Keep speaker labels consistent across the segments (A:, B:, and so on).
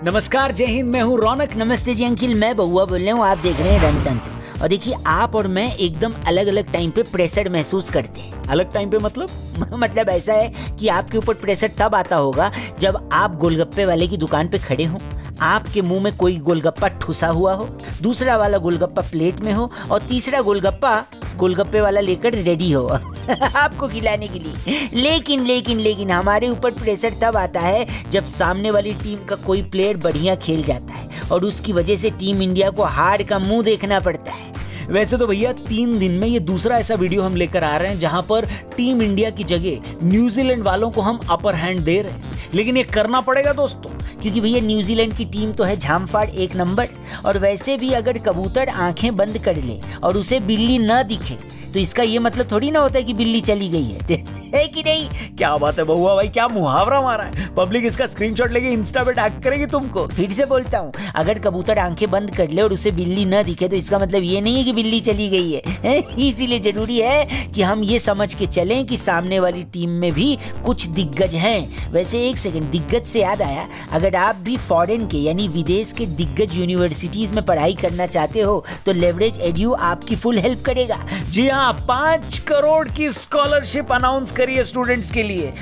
A: नमस्कार, जय हिंद। मैं हूँ रौनक।
B: नमस्ते जी अंकिल, मैं बउआ बोल रहा हूँ। आप देख रहे हैं रणतंत्र। और देखिए, आप और मैं एकदम अलग अलग टाइम पे प्रेशर महसूस करते हैं।
A: अलग टाइम पे मतलब
B: मतलब ऐसा है कि आपके ऊपर प्रेशर तब आता होगा जब आप गोलगप्पे वाले की दुकान पे खड़े हो, आपके मुंह में कोई गोलगप्पा ठुसा हुआ हो, दूसरा वाला गोलगप्पा प्लेट में हो और तीसरा गोलगप्पा गोलगप्पे वाला लेकर रेडी हो आपको खिलाने के लिए। लेकिन हमारे ऊपर प्रेशर तब आता है जब सामने वाली टीम का कोई प्लेयर बढ़िया खेल जाता है और उसकी वजह से टीम इंडिया को हार का मुंह देखना पड़ता है।
A: वैसे तो भैया 3 दिन में ये दूसरा ऐसा वीडियो हम लेकर आ रहे हैं जहां पर टीम इंडिया की जगह न्यूजीलैंड वालों को हम अपर हैंड दे रहे हैं, लेकिन ये करना पड़ेगा दोस्तों,
B: क्योंकि भैया न्यूजीलैंड की टीम तो है झामफाड़ 1 नंबर। और वैसे भी अगर कबूतर आंखें बंद कर ले और उसे बिल्ली न दिखे तो इसका ये मतलब थोड़ी ना होता है कि बिल्ली चली गई है कि नहीं।
A: क्या बात है बउआ भाई, क्या मुहावरा मारा है। पब्लिक इसका स्क्रीनशॉट लेके इंस्टा पे टैग करेगी तुमको।
B: फिर से बोलता हूँ, अगर कबूतर आंखें बंद कर ले और उसे बिल्ली न दिखे तो इसका मतलब ये नहीं है कि बिल्ली चली गई है। इसीलिए जरूरी है कि हम ये समझ के चलें कि सामने वाली टीम में भी कुछ दिग्गज हैं। वैसे एक सेकंड, दिग्गज से याद आया, अगर आप भी फॉरेन के यानी विदेश के दिग्गज यूनिवर्सिटीज में पढ़ाई करना चाहते हो तो लेवरेज एड्यू आपकी फुल हेल्प करेगा।
A: जी हाँ, 5 करोड़ की स्कॉलरशिप अनाउंस करिए स्टूडेंट्स के लिए।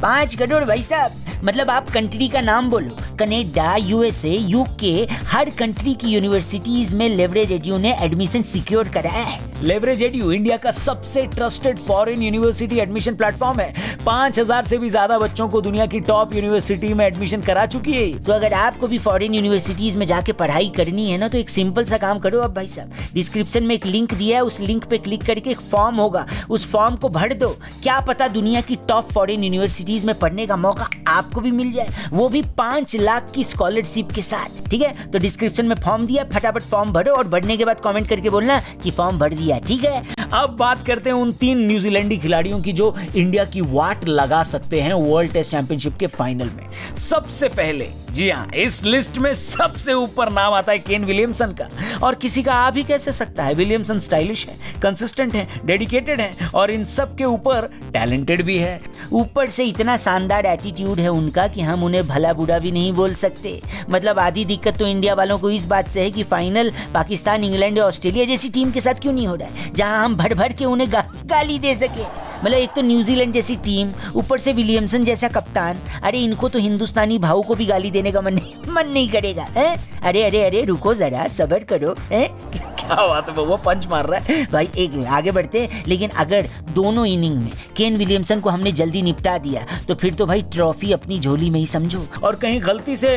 B: 5 करोड़ भाई साहब, मतलब आप कंट्री का नाम बोलो। कनाडा, यूएसए, यूके, हर कंट्री की यूनिवर्सिटीज में लेवरेज एड्यू ने एडमिशन सिक्योर कराया है।
A: लेवरेज एड्यू इंडिया का सबसे trusted foreign university admission platform है। 5000 से भी ज्यादा बच्चों को दुनिया की टॉप यूनिवर्सिटी में एडमिशन करा चुकी है।
B: तो अगर आपको भी फॉरेन यूनिवर्सिटीज में जाके पढ़ाई करनी है ना, तो एक सिंपल सा काम करो अब भाई साहब। डिस्क्रिप्शन में एक लिंक दिया है, उस लिंक पे क्लिक करके एक फॉर्म होगा, उस फॉर्म को भर दो। क्या पता दुनिया की टॉप फॉरेन यूनिवर्सिटीज में पढ़ने का मौका आपको भी मिल जाए, वो भी 5 लाख की स्कॉलरशिप के साथ। ठीक है, तो डिस्क्रिप्शन में फॉर्म दिया, फटाफट फॉर्म भरो और भरने के बाद कमेंट करके बोलना कि फॉर्म भर दिया। ठीक है,
A: अब बात करते हैं उन 3 न्यूजीलैंडी खिलाड़ियों की जो इंडिया की वाट लगा सकते हैं वर्ल्ड टेस्ट चैंपियनशिप के फाइनल में। सबसे पहले, जी हाँ, इस लिस्ट में सबसे ऊपर नाम आता है केन विलियमसन का। और किसी का आ भी कैसे सकता है। विलियमसन स्टाइलिश है, कंसिस्टेंट है, डेडिकेटेड है और इन सब के ऊपर टैलेंटेड भी है।
B: ऊपर से इतना शानदार एटीट्यूड है उनका कि हम उन्हें भला बुरा भी नहीं बोल सकते। मतलब आधी दिक्कत तो इंडिया वालों को इस बात से है कि फाइनल पाकिस्तान, इंग्लैंड या ऑस्ट्रेलिया जैसी टीम के साथ क्यों नहीं हो रहा है, जहां हम भर भर के उन्हें गाली दे सके। मतलब एक तो न्यूजीलैंड जैसी टीम, ऊपर से विलियमसन जैसा कप्तान। अरे इनको तो हिंदुस्तानी भाव को भी गाली देने का मन नहीं करेगा है? अरे रुको जरा, सब्र करो है?
A: क्या बात है, वो पंच मार रहा है
B: भाई। एक आगे बढ़ते हैं, लेकिन अगर दोनों इनिंग में केन विलियमसन को हमने जल्दी निपटा दिया तो फिर तो भाई ट्रॉफी अपनी झोली में ही समझो।
A: और कहीं गलती से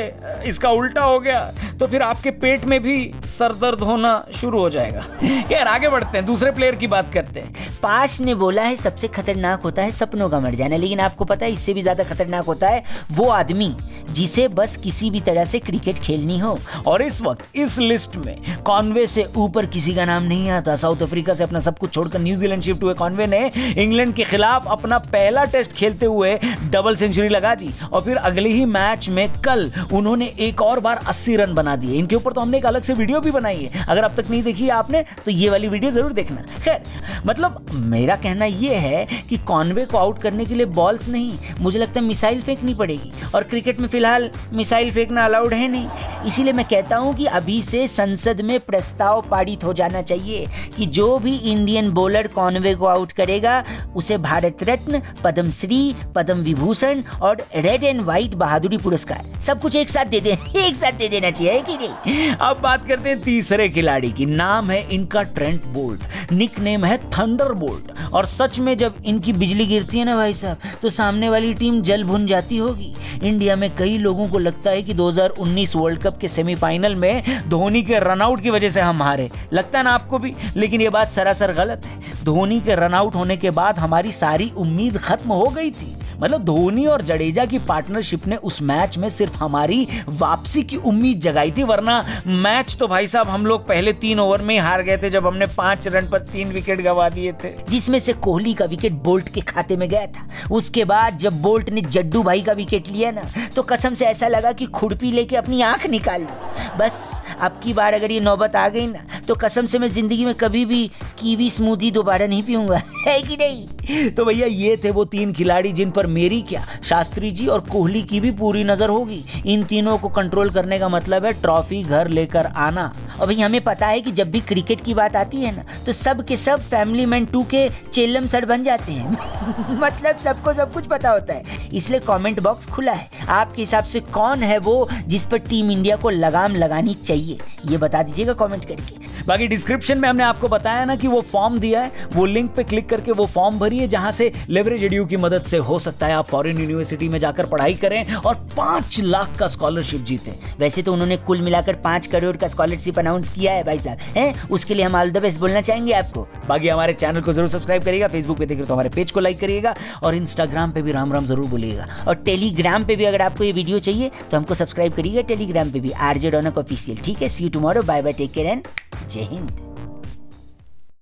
A: इसका उल्टा हो गया तो फिर आपके पेट में भी सरदर्द होना शुरू हो जाएगा। यार आगे बढ़ते हैं, दूसरे प्लेयर की बात करते हैं।
B: पाश ने बोला है सबसे खतरनाक होता है सपनों का मर जाना, लेकिन आपको पता है इससे भी ज्यादा खतरनाक होता है वो आदमी जिसे बस किसी भी तरह से क्रिकेट खेलनी हो।
A: और इस वक्त इस लिस्ट में कॉनवे से ऊपर किसी का नाम नहीं आता। साउथ अफ्रीका से अपना सब कुछ छोड़कर न्यूजीलैंड शिफ्ट हुए कॉनवे ने इंग्लैंड के खिलाफ अपना पहला टेस्ट खेलते हुए डबल सेंचुरी लगा दी और फिर अगले ही मैच में कल उन्होंने एक और बार 80 रन बना दिए। इनके ऊपर तो हमने एक अलग से वीडियो भी बनाई है, अगर अब तक नहीं देखी है आपने तो ये वाली वीडियो जरूर देखना। खैर, मतलब मेरा कहना यह है कि कॉनवे को आउट करने के लिए बॉल्स नहीं, मुझे लगता है मिसाइल फेंकनी पड़ेगी, और क्रिकेट में फिलहाल मिसाइल फेंकना अलाउड है नहीं। इसीलिए मैं कहता हूं कि अभी से संसद में प्रस्ताव पारित हो जाना चाहिए कि जो भी इंडियन बॉलर कॉनवे को आउट करेगा उसे भारत रत्न, पद्मश्री, पद्म विभूषण और रेड एंड व्हाइट बहादुरी पुरस्कार सब कुछ एक साथ दे देना चाहिए कि नहीं। अब बात करते हैं तीसरे खिलाड़ी की। नाम है इनका ट्रेंट बोल्ट, निक नेम है थंडर बोल्ट। और सच में जब इनकी बिजली गिरती है ना भाई साहब, तो सामने वाली टीम जल भुन जाती होगी। इंडिया में कई लोगों को लगता है कि 2019 वर्ल्ड कप के सेमीफाइनल में धोनी के रनआउट की वजह से हम हारे, लगता है ना आपको भी, लेकिन ये बात सरासर गलत है। धोनी के रनआउट होने के बाद हमारी सारी उम्मीद खत्म हो गई थी। मतलब धोनी और जडेजा की पार्टनरशिप ने उस मैच में सिर्फ हमारी वापसी की उम्मीद जगाई थी, वरना मैच तो भाई साहब हम लोग पहले 3 ओवर में ही हार गए थे जब हमने 5 रन पर 3 विकेट गंवा दिए थे,
B: जिसमें से कोहली का विकेट बोल्ट के खाते में गया था। उसके बाद जब बोल्ट ने जड्डू भाई का विकेट लिया ना, तो कसम से ऐसा लगा कि खुरपी लेके अपनी आंख निकाल ली। बस अब की बार अगर ये नौबत आ गई ना तो कसम से मैं जिंदगी में कभी भी कीवी स्मूदी दोबारा नहीं पीऊंगा, है कि नहीं?
A: तो भैया ये थे वो 3 खिलाड़ी जिन पर मेरी क्या, शास्त्री जी और कोहली की भी पूरी नजर होगी। इन तीनों को कंट्रोल करने का मतलब है ट्रॉफी घर लेकर आना।
B: और भाई हमें पता है कि जब भी क्रिकेट की बात आती है ना, तो सब के सब फैमिली मैन 2 के चेल्लम सर बन जाते हैं। मतलब सबको सब कुछ पता होता है। इसलिए कमेंट बॉक्स खुला है, आपके हिसाब से कौन है वो जिस पर टीम इंडिया को लगाम लगानी चाहिए, ये बता दीजिएगा कमेंट करके।
A: बाकी डिस्क्रिप्शन में हमने आपको बताया ना कि वो फॉर्म दिया है, वो लिंक पे क्लिक करके वो फॉर्म भरिए, जहां से लेवरेज एडू की मदद से हो सकता है आप फॉरेन यूनिवर्सिटी में जाकर पढ़ाई करें और 5 लाख का स्कॉलरशिप जीते।
B: वैसे तो उन्होंने कुल मिलाकर 5 करोड़ का स्कॉलरशिप अनाउंस किया है भाई साहब, हैं? उसके लिए हम ऑल द बेस्ट बोलना चाहेंगे आपको।
A: बाकी हमारे चैनल को जरूर सब्सक्राइब करिएगा, फेसबुक पे देख रहे तो हमारे पेज को लाइक करिएगा और इंस्टाग्राम पे भी राम राम जरूर बोलिएगा।
B: और टेलीग्राम पे भी अगर आपको ये वीडियो चाहिए तो हमको सब्सक्राइब करिएगा टेलीग्राम पे भी, आरजे रौनक ऑफिशियल। ठीक है, see you tomorrow, bye bye, take care and जय हिंद।